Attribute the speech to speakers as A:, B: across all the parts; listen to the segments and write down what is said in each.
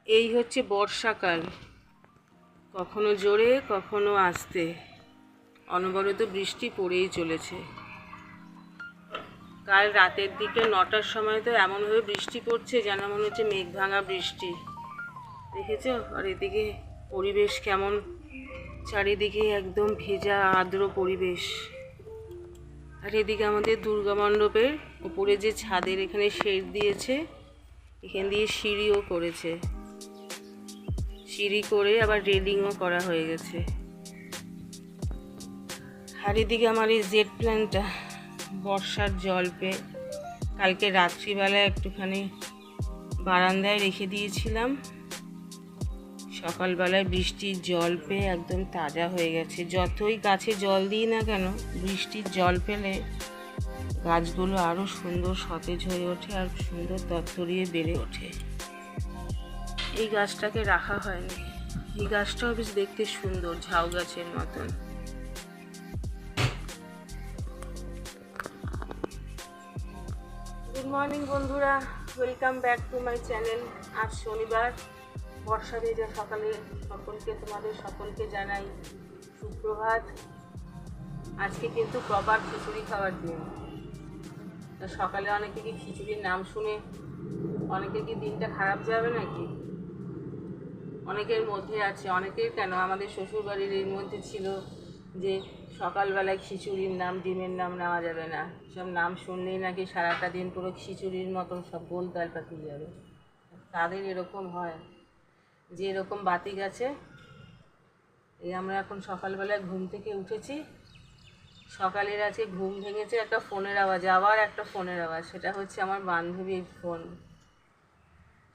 A: এই হচ্ছে বর্ষাকাল, কখনো জোরে কখনো আস্তে, অনবরত বৃষ্টি পড়েই চলেছে। কাল রাতের দিকে 9টার সময় তো এমনভাবে বৃষ্টি পড়ছে যেন মনে হচ্ছে মেঘ ভাঙা বৃষ্টি, দেখেছ? আর এদিকে পরিবেশ কেমন, চারিদিকে একদম ভেজা আর্দ্র পরিবেশ। আর এদিকে আমাদের দুর্গা মণ্ডপের উপরে যে ছাদের এখানে শেড দিয়েছে, এখান দিয়ে সিঁড়িও করেছে, সিঁড়ি করে আবার রেলিংও করা হয়ে গেছে। আর এদিকে আমার এই জেট প্ল্যানটা বর্ষার জল পেয়ে কালকে রাত্রিবেলায় একটুখানি বারান্দায় রেখে দিয়েছিলাম, সকালবেলায় বৃষ্টির জল পেয়ে একদম তাজা হয়ে গেছে। যতই গাছে জল দিই না কেন, বৃষ্টির জল পেলে গাছগুলো আরও সুন্দর সতেজ হয়ে ওঠে আর সুন্দর তরতরিয়ে বেড়ে ওঠে। এই গাছটাকে রাখা হয়নি, এই গাছটাও বেশ দেখতে সুন্দর, ঝাউ গাছের মতন। গুড মর্নিং বন্ধুরা, welcome back to my channel. আজ শনিবার, বর্ষা ভেজা সকালে তোমাদের সকলকে জানাই সুপ্রভাত। আজকে কিন্তু প্রপার খিচুড়ি খাওয়ার দিন। তো সকালে অনেকে কি খিচুড়ির নাম শুনে অনেকের কি দিনটা খারাপ যাবে নাকি? অনেকের মধ্যে আছে, অনেকের কেন, আমাদের শ্বশুরবাড়ির এর মধ্যে ছিল যে সকালবেলায় খিচুড়ির নাম, ডিমের নাম নেওয়া যাবে না, সব নাম শুনলেই নাকি সারাটা দিন পুরো খিচুড়ির মতন সব গোল তাল পাকিয়ে যাবে। তাদের এরকম হয় যে এরকম বাতি গেছে। এই আমরা এখন সকালবেলায় ঘুম থেকে উঠেছি, সকালের আছে ঘুম ভেঙেছে একটা ফোনের আওয়াজ, আবার একটা ফোনের আওয়াজ। সেটা হচ্ছে আমার বান্ধবীর ফোন।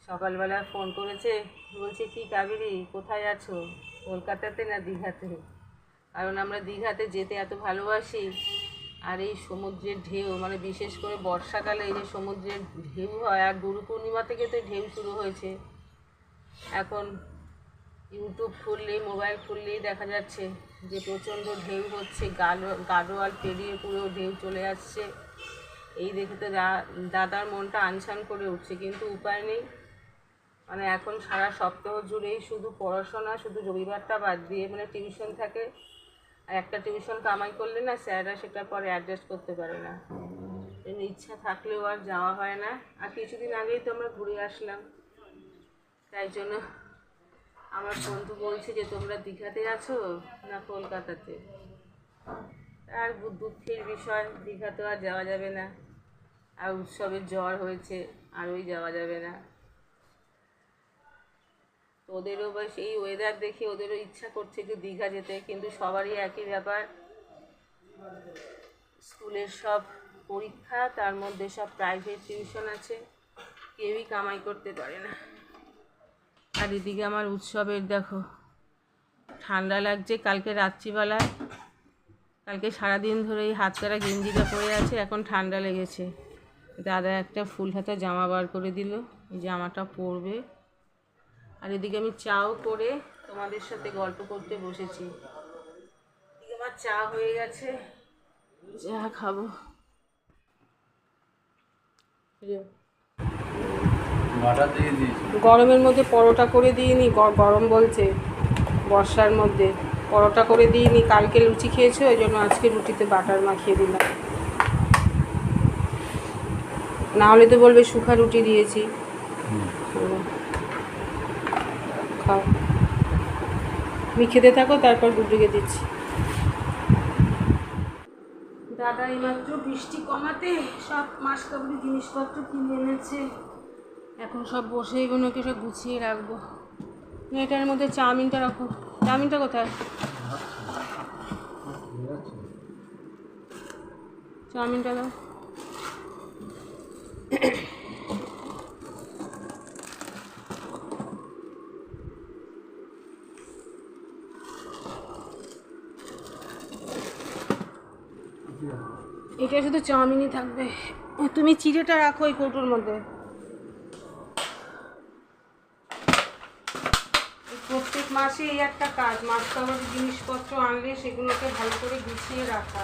A: সকালবেলা ফোন করেছে, বলছে কি কাবেরী কোথায় আছো, কলকাতাতে না দীঘাতে? কারণ আমরা দীঘাতে যেতে এত ভালোবাসি, আর এই সমুদ্রের ঢেউ, মানে বিশেষ করে বর্ষাকালে এই যে সমুদ্রের ঢেউ হয়, আর গুরু পূর্ণিমা থেকে তো ঢেউ শুরু হয়েছে। এখন ইউটিউব খুললেই, মোবাইল খুললেই দেখা যাচ্ছে যে প্রচণ্ড ঢেউ হচ্ছে, গাডোয়াল পেরিয়ে পুরো ঢেউ চলে আসছে। এই দেখে তো দাদার মনটা আনছান করে উঠছে, কিন্তু উপায় নেই। মানে এখন সারা সপ্তাহ জুড়েই শুধু পড়াশোনা, শুধু রবিবারটা বাদ দিয়ে মানে টিউশন থাকে, আর একটা টিউশন কামাই করলে না স্যাররা সেটার পরে অ্যাডজাস্ট করতে পারে না। ইচ্ছা থাকলেও আর যাওয়া হয় না। আর কিছুদিন আগেই তো আমরা ঘুরে আসলাম, তাই জন্য আমার বন্ধু বলছে যে তোমরা দীঘাতে আছো না কলকাতাতে। আর দুঃখের বিষয়, দীঘাতে আর যাওয়া যাবে না, আর উৎসবের জ্বর হয়েছে, আরই যাওয়া যাবে না। তো ওদেরও বা সেই ওয়েদার দেখে ওদেরও ইচ্ছা করছে একটু দীঘা যেতে, কিন্তু সবারই একই ব্যাপার, স্কুলের সব পরীক্ষা, তার মধ্যে সব প্রাইভেট টিউশন আছে, কেউই কামাই করতে পারে না। আর এদিকে আমার উৎসবের দেখো ঠান্ডা লাগছে। কালকে রাত্রিবেলায়, কালকে সারাদিন ধরে এই হাতকড়া গেঞ্জিটা পরে আছে, এখন ঠান্ডা লেগেছে। দাদা একটা ফুল হাতা জামা বার করে দিল, এই জামাটা পরবে। আর এদিকে আমি চাও করে তোমাদের সাথে গল্প করতে বসেছি। এদিকে আমার চা হয়ে গেছে, চা খাবো। গরমের মধ্যে পরোটা করে দিইনি, গরম বলছে বর্ষার মধ্যে, পরোটা করে দিইনি। কালকে লুচি খেয়েছো, ওই জন্য আজকে রুটিতে বাটার মাখিয়ে দিলাম, না হলে তো বলবে শুকা রুটি দিয়েছি। খাও, তুমি খেতে থাকো, তারপর গুড্ডুকে দিচ্ছি। দাদা এইমাত্র বৃষ্টি কমাতে সব মাসকাবারি জিনিসপত্র কিনে এনেছে, এখন সব বসে এগুলোকে সব গুছিয়ে রাখবো। এটার মধ্যে চাউমিনটা রাখো। চাউমিনটা কোথায়? চাউমিনটা দাও। এটা শুধু চাউমিনই থাকবে, তুমি চিড়েটা রাখো এই কৌটোর মধ্যে। প্রত্যেক মাসে এই একটা কাজ, মাসকাবারি জিনিসপত্র আনলে সেগুলোকে ভালো করে গুছিয়ে রাখা।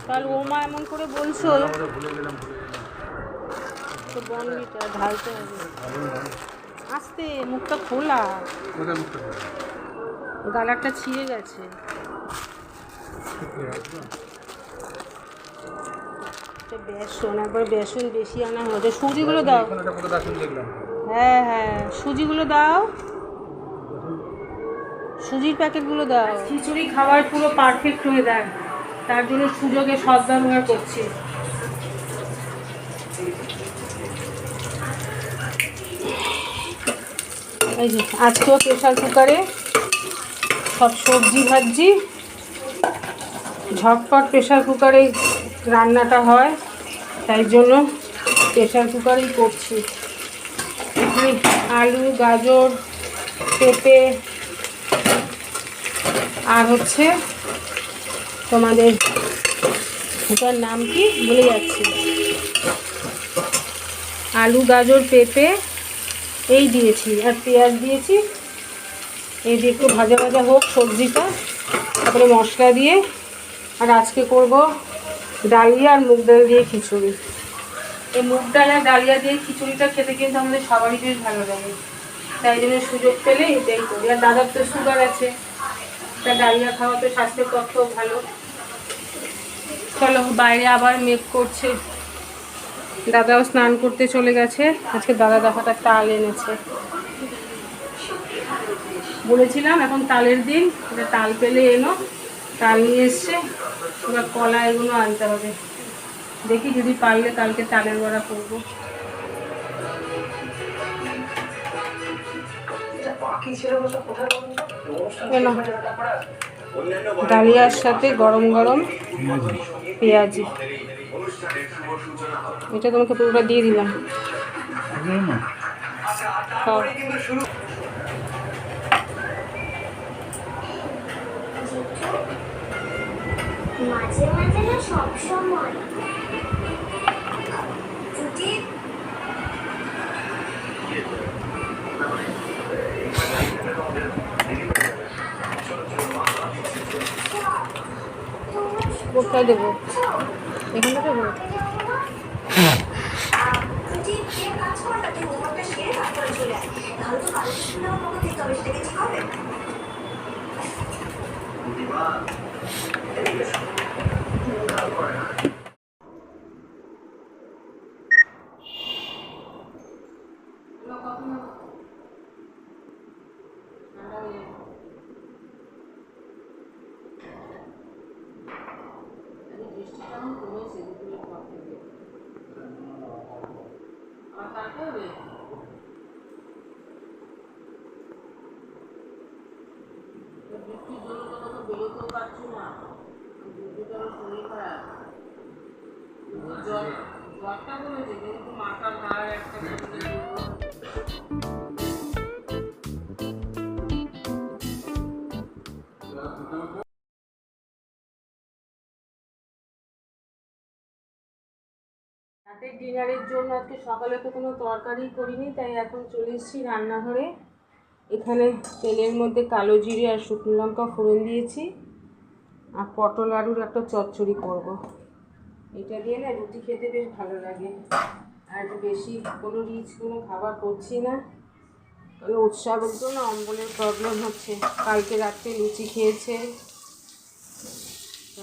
A: তাহলে ও মা এমন করে বলছো তো বনবিটা ঢালতে হবে আস্তে, মুখটা খোলা, গালাটা ছিঁড়ে গেছে। বেসন একবার বেসন বেশি আনা হয়েছে। সুজিগুলো দাও, হ্যাঁ হ্যাঁ সুজিগুলো দাও, সুজির প্যাকেটগুলো দাও। খিচুড়ি খাবার পুরো পারফেক্ট হয়ে দেয়, তার জন্য সুযোগে সদ্ব্যবহার করছি। এই যে আজকেও প্রেশার কুকারে সব সবজি ভাজি, ঝটপট প্রেশার কুকারে রান্নাটা হয়, তাই জন্য প্রেশার কুকারেই করছি। এখানে আলু, গাজর, পেঁপে আর হচ্ছে তোমাদের এটার নাম কি বলে যাচ্ছি, আলু, গাজর, পেঁপে এই দিয়েছি, আর পেঁয়াজ দিয়েছি। এই দিয়ে একটু ভাজা ভাজা হোক সবজিটা, তারপরে মশলা দিয়ে। আর আজকে করব ডালিয়া আর মুগ ডাল দিয়ে খিচুড়ি। এই মুগ ডাল আর ডালিয়া দিয়ে খিচুড়িটা খেতে কিন্তু আমাদের সবারই বেশ ভালো লাগে, তাই জন্য সুযোগ পেলে এটাই করি। আর দাদার তো সুগার আছে, তা ডালিয়া খাওয়া তো স্বাস্থ্যের পক্ষেও ভালো। চলো, বাইরে আবার মেঘ করছে। দাদাও স্নান করতে চলে গেছে। আজকে দাদা দেখাটা তাল এনেছে, বলেছিলাম এখন তালের দিন, এটা তাল পেলে এনো, তাল নিয়ে এসছে। এবার কলা এগুলো আনতে হবে, দেখি যদি পারলে কালকে তালের বড়া করবো। ডালিয়ার সাথে গরম গরম পেঁয়াজি, এটা তোমাকে পুরোটা দিয়ে দিলাম।
B: মাঝে মাঝে না সব সময়
A: কোথায় দেবো, এখানে দেবো। বৃষ্টির জন্য তো কোথাও বেরোতেও পারছি না, দুটোটারও শরীর খারাপ। জ্বরটা কমেছে কিন্তু মাথা ভার একটা রাতের ডিনারের জন্য আজকে সকালে তো কোনো তরকারি করিনি, তাই এখন চলে এসেছি রান্নাঘরে। এখানে তেলের মধ্যে কালো জিরে আর শুকনো লঙ্কা ফোড়ন দিয়েছি, আর পটল আলুর একটা চচ্চড়ি করব। এটা দিয়ে না রুটি খেতে বেশ ভালো লাগে। আর বেশি কোনো রিচ কোনো খাবার করছি না, কারণ উৎসাহের জন্য অম্বলের প্রবলেম হচ্ছে। কালকে রাত্রে লুচি খেয়েছে,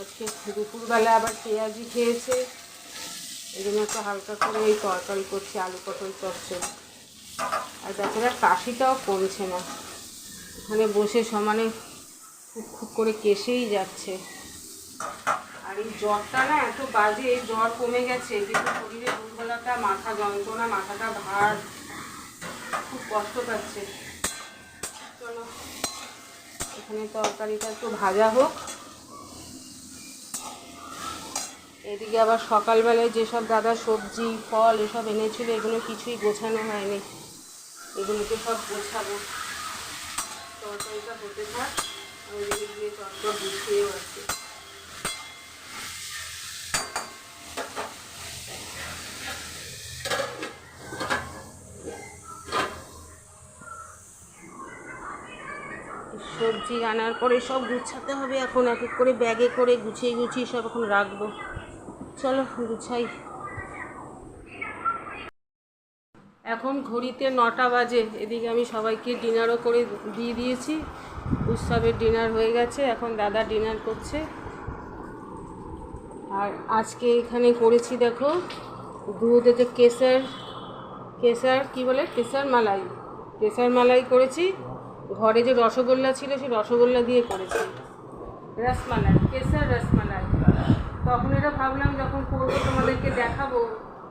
A: আজকে দুপুরবেলা আবার পেঁয়াজি খেয়েছে, এই জন্য একটু হালকা করে এই তরকারি করছি, আলু পটল চচ্চড়ি। আর তাছাড়া কাশিটাও কমছে না, এখানে বসে সমানে খুব খুব করে কেশেই যাচ্ছে। আর এই জ্বরটা না এত বাজে, এই জ্বর কমে গেছে কিন্তু শরীরে দুর্বলতা, মাথা যন্ত্রণা, মাথাটা ভার, খুব কষ্ট পাচ্ছে। চলো এখানে তরকারিটা একটু ভাজা হোক। এদিকে আবার সকালবেলায় যেসব দাদা সবজি ফল এসব এনেছিল, এগুলো কিছুই গোছানো হয়নি, এগুলোকে সব গোছাবো। তরকারিটা হতে থাক, ওইদিকে গিয়ে তরকারি গুছিয়েও আছে। সবজি রান্নার পরে সব গুছাতে হবে, এখন এক এক করে ব্যাগে করে গুছিয়ে গুছিয়ে সব এখন রাখবো। চলো গুছাই। এখন ঘড়িতে 9টা বাজে। এদিকে আমি সবাইকে ডিনারও করে দিয়ে দিয়েছি। উৎসবের ডিনার হয়ে গেছে, এখন দাদা ডিনার করছে। আর আজকে এখানে করেছি দেখো দুধে যে কেসার কি বলে কেসার মালাই করেছি। ঘরে যে রসগোল্লা ছিল সেই রসগোল্লা দিয়ে করেছি রসমালাই, কেসার রসমালাই। তখন এটা ভাবলাম যখন করবো তোমাদেরকে দেখাবো,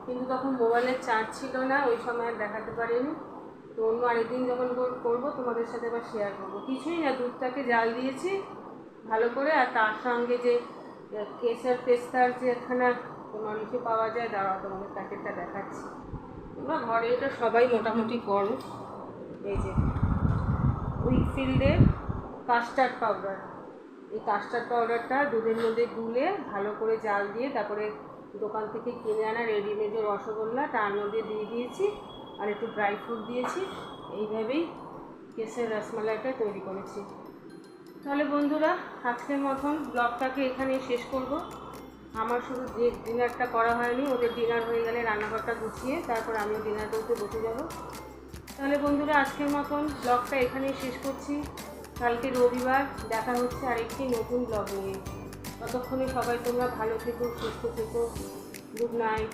A: কিন্তু তখন মোবাইলের চার্জ ছিল না, ওই সময় আর দেখাতে পারিনি। তো অন্য আরেকদিন যখন করবো তোমাদের সাথে আবার শেয়ার করবো। কিছুই না, দুধটাকে জাল দিয়েছি ভালো করে, আর তার সঙ্গে যে কেসার পেস্তার যে একখানা তোমার ইসে পাওয়া যায়, দাঁড়াও তোমাদের প্যাকেটটা দেখাচ্ছি। তোমরা ঘরে এটা সবাই মোটামুটি করো। এই যে উইকফিল্ডের কাস্টার্ড পাউডার, এই কাস্টার্ড পাউডারটা দুধের মধ্যে গুলে ভালো করে জাল দিয়ে তারপরে দোকান থেকে কিনে আনা রেডিমেড যে রসগোল্লা তার মধ্যে দিয়ে দিয়েছি, আর একটু ড্রাই ফ্রুট দিয়েছি। এইভাবেই কেসের রসমালাইটা তৈরি করেছি। তাহলে বন্ধুরা, আজকের মতন ব্লগটাকে এখানে শেষ করব। আমার শুধু যে ডিনারটা করা হয়নি, ওদের ডিনার হয়ে গেলে রান্নাঘরটা গুছিয়ে তারপর আমিও ডিনার করতে বসে যাব। তাহলে বন্ধুরা, আজকের মতন ব্লগটা এখানেই শেষ করছি। কালকে রবিবার, দেখা হচ্ছে আরেকটি নতুন ব্লগ নিয়ে। ততক্ষণে সবাই তোমরা ভালো থেকো, সুস্থ থেকো। Good night.